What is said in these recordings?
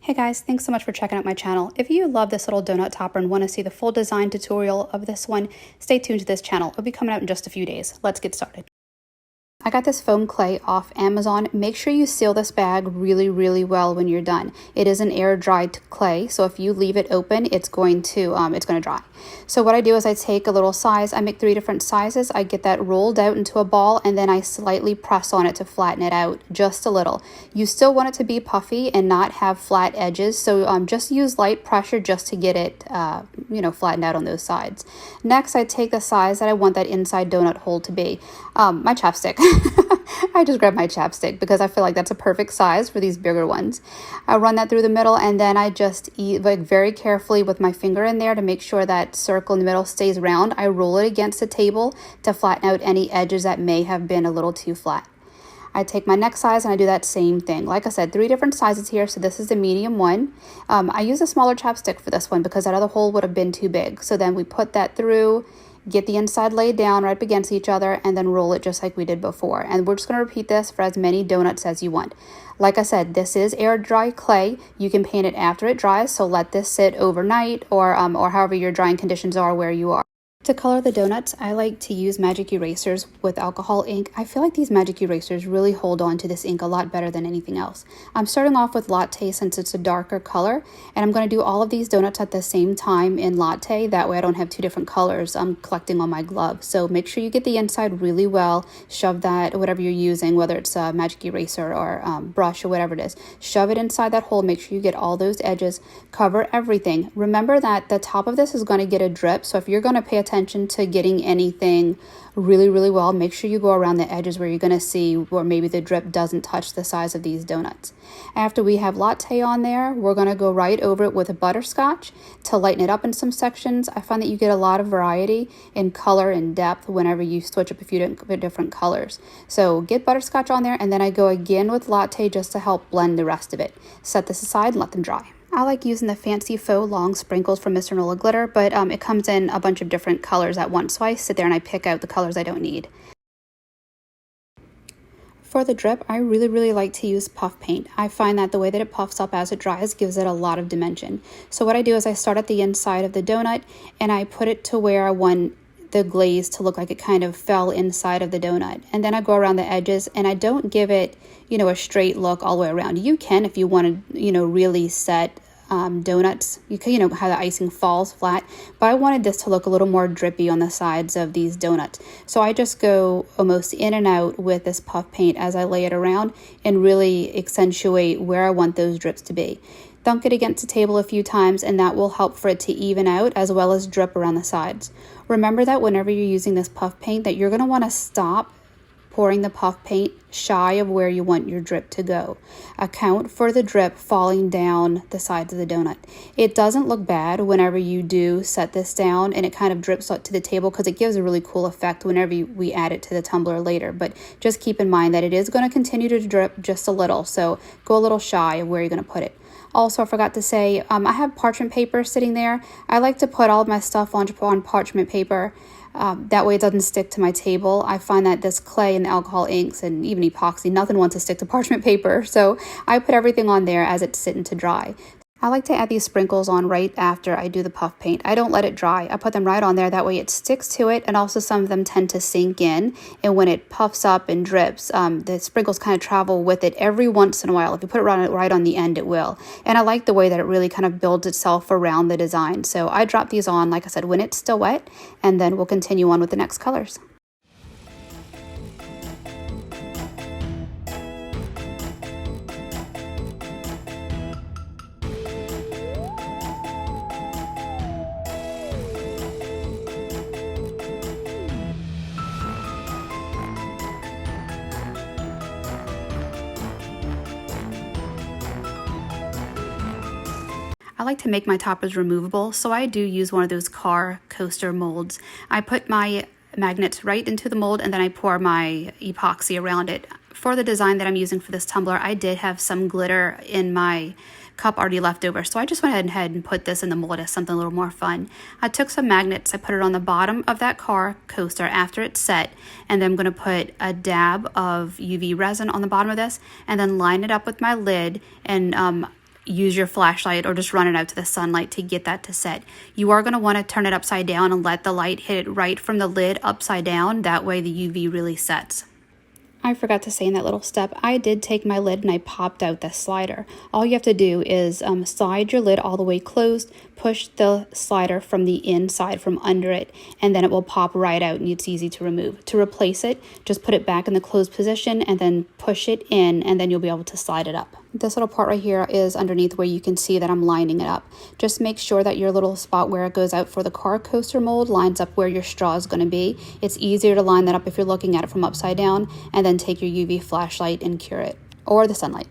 Hey guys, thanks so much for checking out my channel. If you love this little donut topper and want to see the full design tutorial of this one, stay tuned to this channel. It'll be coming out in just a few days. Let's get started. I got this foam clay off Amazon. Make sure you seal this bag really well when you're done. It is an air dried clay, so if you leave it open, it's going to dry. So what I do is I take a little size. I make 3 different sizes. I get that rolled out into a ball, and then I slightly press on it to flatten it out just a little. You still want it to be puffy and not have flat edges, so just use light pressure just to get it flattened out on those sides. Next, I take the size that I want that inside donut hole to be. My chapstick. I just grab my chapstick because I feel like that's a perfect size for these bigger ones. I run that through the middle, and then I just eat very carefully with my finger in there to make sure that circle in the middle stays round. I roll it against the table to flatten out any edges that may have been a little too flat. I take my next size and I do that same thing. Like I said, 3 different sizes here, so this is the medium one. I use a smaller chapstick for this one because that other hole would have been too big. So then we put that through, get the inside laid down right up against each other, and then roll it just like we did before. And we're just going to repeat this for as many donuts as you want. Like I said, this is air dry clay. You can paint it after it dries, so let this sit overnight or however your drying conditions are where you are. To color the donuts, I like to use magic erasers with alcohol ink. I feel like these magic erasers really hold on to this ink a lot better than anything else. I'm starting off with latte since it's a darker color, and I'm going to do all of these donuts at the same time in latte. That way I don't have 2 different colors I'm collecting on my glove. So make sure you get the inside really well. Shove that, whatever you're using, whether it's a magic eraser or brush or whatever it is, shove it inside that hole. Make sure you get all those edges. Cover everything. Remember that the top of this is going to get a drip, so if you're going to pay attention to getting anything really well, make sure you go around the edges where you're going to see where maybe the drip doesn't touch the size of these donuts. After we have latte on there, we're going to go right over it with a butterscotch to lighten it up in some sections. I find that you get a lot of variety in color and depth whenever you switch up a few different colors. So get butterscotch on there, and then I go again with latte just to help blend the rest of it. Set this aside and let them dry. I like using the fancy faux long sprinkles from Mr. Nola glitter, but it comes in a bunch of different colors at once, so I sit there and I pick out the colors I don't need. For the drip, I really like to use puff paint. I find that the way that it puffs up as it dries gives it a lot of dimension. So what I do is I start at the inside of the donut and I put it to where I want the glaze to look like it kind of fell inside of the donut, and then I go around the edges, and I don't give it a straight look all the way around. You can if you want to really set donuts, you can how the icing falls flat, but I wanted this to look a little more drippy on the sides of these donuts, so I just go almost in and out with this puff paint as I lay it around and really accentuate where I want those drips to be. Dunk it against the table a few times, and that will help for it to even out as well as drip around the sides. Remember that whenever you're using this puff paint, that you're going to want to stop pouring the puff paint shy of where you want your drip to go. Account for the drip falling down the sides of the donut. It doesn't look bad whenever you do set this down and it kind of drips up to the table, because it gives a really cool effect whenever we add it to the tumbler later. But just keep in mind that it is going to continue to drip just a little, so go a little shy of where you're going to put it. Also, I forgot to say, I have parchment paper sitting there. I like to put all of my stuff on parchment paper. That way it doesn't stick to my table. I find that this clay and the alcohol inks and even epoxy, nothing wants to stick to parchment paper. So I put everything on there as it's sitting to dry. I like to add these sprinkles on right after I do the puff paint. I don't let it dry. I put them right on there. That way it sticks to it, and also some of them tend to sink in. And when it puffs up and drips, the sprinkles kind of travel with it every once in a while. If you put it right on the end, it will. And I like the way that it really kind of builds itself around the design. So I drop these on, like I said, when it's still wet, and then we'll continue on with the next colors. I like to make my toppers removable, so I do use one of those car coaster molds. I put my magnets right into the mold, and then I pour my epoxy around it. For the design that I'm using for this tumbler, I did have some glitter in my cup already left over, so I just went ahead and put this in the mold as something a little more fun. I took some magnets, I put it on the bottom of that car coaster after it's set, and then I'm going to put a dab of UV resin on the bottom of this, and then line it up with my lid, and use your flashlight or just run it out to the sunlight to get that to set. You are going to want to turn it upside down and let the light hit it right from the lid upside down. That way the UV really sets. I forgot to say in that little step, I did take my lid and I popped out the slider. All you have to do is slide your lid all the way closed, push the slider from the inside, from under it, and then it will pop right out and it's easy to remove. To replace it, just put it back in the closed position and then push it in, and then you'll be able to slide it up. This little part right here is underneath where you can see that I'm lining it up. Just make sure that your little spot where it goes out for the car coaster mold lines up where your straw is going to be. It's easier to line that up if you're looking at it from upside down, and then take your UV flashlight and cure it, or the sunlight.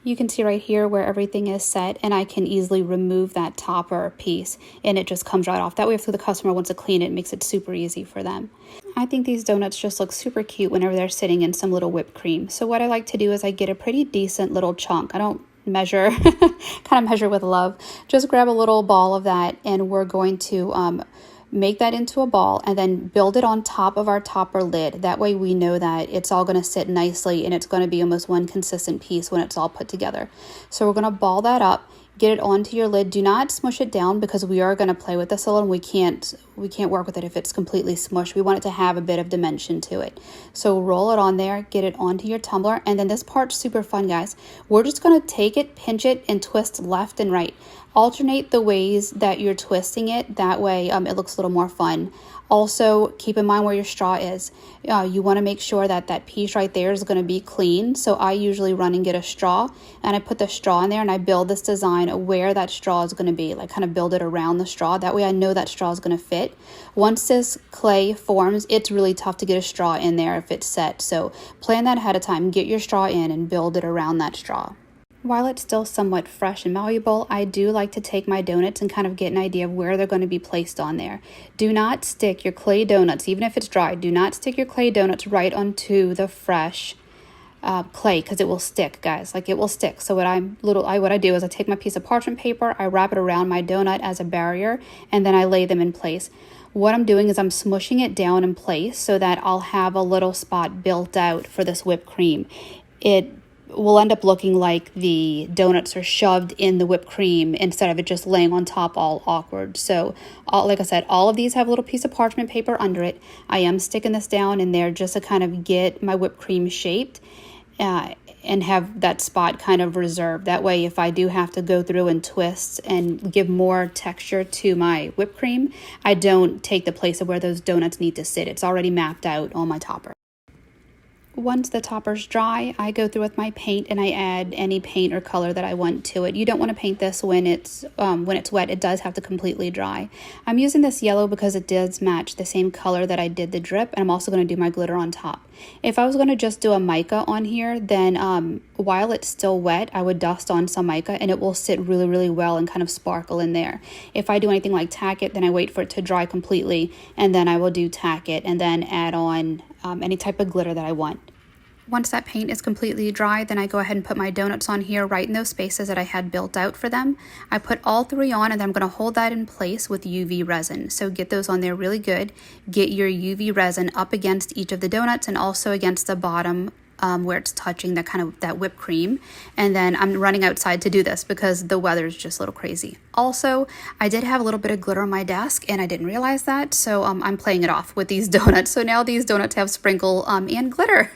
You can see right here where everything is set, and I can easily remove that topper piece and it just comes right off. That way if the customer wants to clean it, it makes it super easy for them. I think these donuts just look super cute whenever they're sitting in some little whipped cream. So what I like to do is I get a pretty decent little chunk. I don't measure, kind of measure with love. Just grab a little ball of that, and we're going to make that into a ball and then build it on top of our topper lid. That way we know that it's all going to sit nicely and it's going to be almost one consistent piece when it's all put together. So we're going to ball that up, get it onto your lid. Do not smush it down because we are going to play with this a little, and we can't work with it if it's completely smushed. We want it to have a bit of dimension to it. So roll it on there, get it onto your tumbler, and then this part's super fun, guys. We're just going to take it, pinch it, and twist left and right. Alternate the ways that you're twisting it. That way it looks a little more fun. Also, keep in mind where your straw is. You want to make sure that that piece right there is going to be clean. So I usually run and get a straw, and I put the straw in there, and I build this design where that straw is going to be, like kind of build it around the straw. That way I know that straw is going to fit. Once this clay forms, it's really tough to get a straw in there if it's set. So plan that ahead of time. Get your straw in and build it around that straw. While it's still somewhat fresh and malleable, I do like to take my donuts and kind of get an idea of where they're going to be placed on there. Do not stick your clay donuts, even if it's dry, do not stick your clay donuts right onto the fresh clay, because it will stick, guys. Like, it will stick. So what I do is I take my piece of parchment paper, I wrap it around my donut as a barrier, and then I lay them in place. What I'm doing is I'm smushing it down in place so that I'll have a little spot built out for this whipped cream. It will end up looking like the donuts are shoved in the whipped cream instead of it just laying on top all awkward. So like I said, all of these have a little piece of parchment paper under it. I am sticking this down in there just to kind of get my whipped cream shaped and have that spot kind of reserved. That way if I do have to go through and twist and give more texture to my whipped cream, I don't take the place of where those donuts need to sit. It's already mapped out on my topper. Once the topper's dry, I go through with my paint and I add any paint or color that I want to it. You don't want to paint this when it's wet. It does have to completely dry. I'm using this yellow because it does match the same color that I did the drip, and I'm also going to do my glitter on top. If I was going to just do a mica on here, then while it's still wet, I would dust on some mica and it will sit really, really well and kind of sparkle in there. If I do anything like tack it, then I wait for it to dry completely, and then I will do tack it and then add on any type of glitter that I want. Once that paint is completely dry, then I go ahead and put my donuts on here right in those spaces that I had built out for them. I put all three on, and then I'm going to hold that in place with UV resin. So get those on there really good. Get your UV resin up against each of the donuts and also against the bottom where it's touching that whipped cream. And then I'm running outside to do this because the weather is just a little crazy. Also, I did have a little bit of glitter on my desk and I didn't realize that, so I'm playing it off with these donuts. So now these donuts have sprinkle and glitter,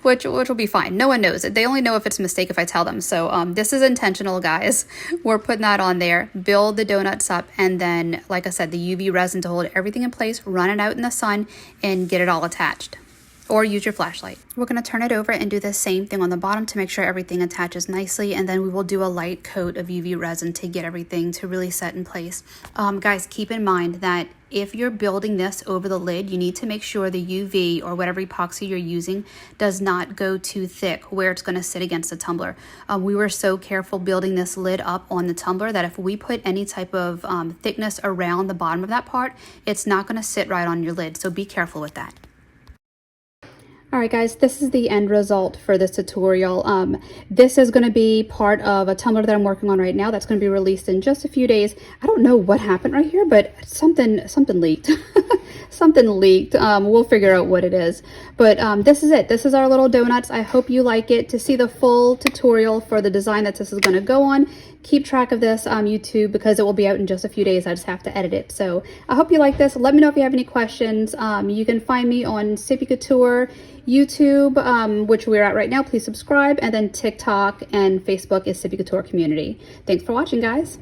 which will be fine. No one knows it. They only know if it's a mistake if I tell them. So this is intentional, guys. We're putting that on there. Build the donuts up, and then, like I said, the UV resin to hold everything in place, run it out in the sun, and get it all attached. Or use your flashlight. We're going to turn it over and do the same thing on the bottom to make sure everything attaches nicely, and then we will do a light coat of UV resin to get everything to really set in place. Guys, keep in mind that if you're building this over the lid, you need to make sure the UV or whatever epoxy you're using does not go too thick where it's going to sit against the tumbler. We were so careful building this lid up on the tumbler that if we put any type of thickness around the bottom of that part, it's not going to sit right on your lid, so be careful with that. All right, guys, this is the end result for this tutorial. This is going to be part of a tumbler that I'm working on right now that's going to be released in just a few days. I don't know what happened right here, but something leaked. Something leaked. We'll figure out what it is. But this is it. This is our little donuts. I hope you like it. To see the full tutorial for the design that this is going to go on, keep track of this on YouTube because it will be out in just a few days. I just have to edit it. So I hope you like this. Let me know if you have any questions. You can find me on Sippy Couture, YouTube, which we're at right now. Please subscribe. And then TikTok and Facebook is Sippy Couture Community. Thanks for watching, guys.